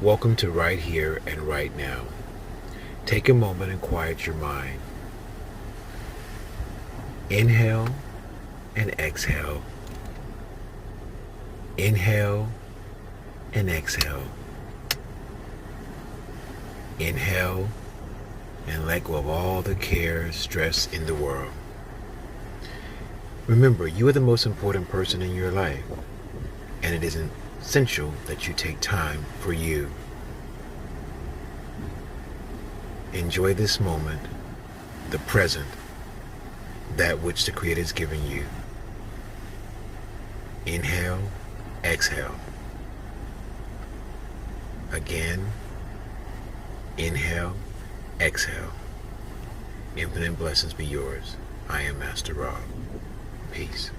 Welcome to Right Here and Right Now. Take a moment and quiet your mind. Inhale and exhale. Inhale and exhale. Inhale and let go of all the care, stress in the world. Remember, you are the most important person in your life, and it is essential that you take time for you. Enjoy this moment, the present, that which the Creator has given you. Inhale, exhale. Again, inhale, exhale. Infinite blessings be yours. I am Master Rob. Peace.